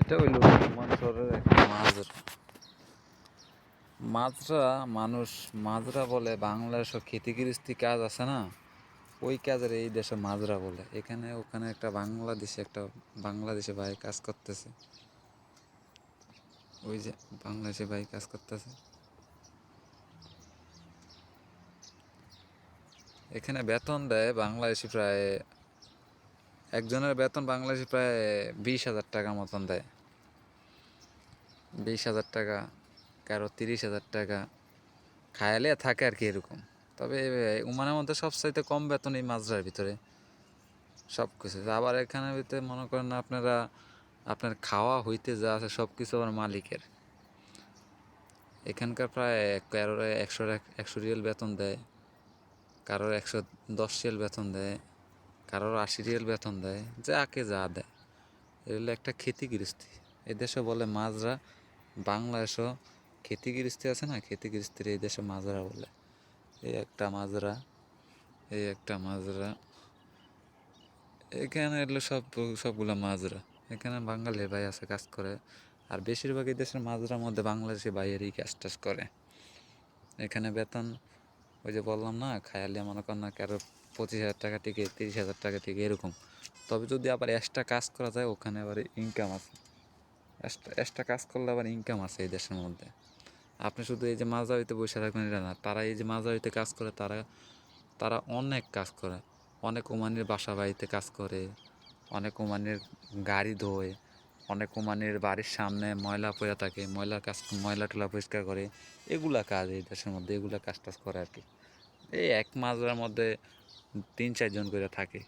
এটা হইল রোমাঞ্চরের একটা মাজরা। মাজরা মানুষ মাজরা বলে। বাংলাদেশের ক্ষেতিগৃহস্থী কাজ আছে না, ওই কাজের এই দেশে মাজরা বলে। এখানে ওখানে একটা বাংলাদেশে ভাই কাজ করতেছে, ওই যে বাংলাদেশে ভাই কাজ করতেছে। এখানে বেতন দেয় বাংলাদেশি প্রায়, একজনের বেতন বাংলাদেশি প্রায় 20,000 টাকা মতন দেয়। 20,000 টাকা, কারো 30,000 টাকা, খায়ালে থাকে আর কি এরকম। তবে ওমানের মধ্যে সবচাইতে কম বেতন এই মাজরার ভিতরে সব কিছু। আবার এখানের ভিতরে মনে করেন আপনার খাওয়া হইতে যা আছে সব কিছু আবার মালিকের। এখানকার প্রায় কারোর 100 রিয়াল বেতন দেয়, কারোর 110 রিয়াল বেতন দেয়, কারোর 80 রিয়াল বেতন দেয়, যাকে যা দেয়। এগুলো একটা ক্ষেতিগৃহস্থী। এদেশে বলে মাজরা। বাংলাদেশও ক্ষেতিগৃহস্থী আছে না, ক্ষেতিগৃহস্থীর এই দেশে মাজরা বলে। এই একটা মাজরা, এই একটা মাজরা। এখানে এগুলো সবগুলো মাজরা। এখানে বাঙালি ভাই আছে কাজ করে, আর বেশিরভাগ এই দেশের মাজরার মধ্যে বাংলাদেশি ভাইয়েরই কাজ টাজ করে। এখানে বেতন ওই যে বললাম না, খায়ালিয়া মনে কর না কারো 25,000 টাকা টিকে, 30,000 টাকা টিকে এরকম। তবে যদি আবার এক্সট্রা কাজ করা যায়, ওখানে আবার ইনকাম আছে। এক্সট্রা কাজ করলে আবার ইনকাম আছে এই দেশের মধ্যে। আপনি শুধু এই যে মাঝারিতে বসে থাকবেন এটা না, তারা এই যে মাঝারিতে কাজ করে, তারা অনেক কাজ করে। অনেক ওমানের বাসা বাড়িতে কাজ করে, অনেক ওমানের গাড়ি ধোয়, অনেক ওমানের বাড়ির সামনে ময়লা পড়ে থাকে, ময়লা টলা পরিষ্কার করে। এগুলা কাজ এই দেশের মধ্যে, এগুলা কাজ টাজ করে আর কি। এই এক মাজরার মধ্যে 3-4 জন করে থাকে।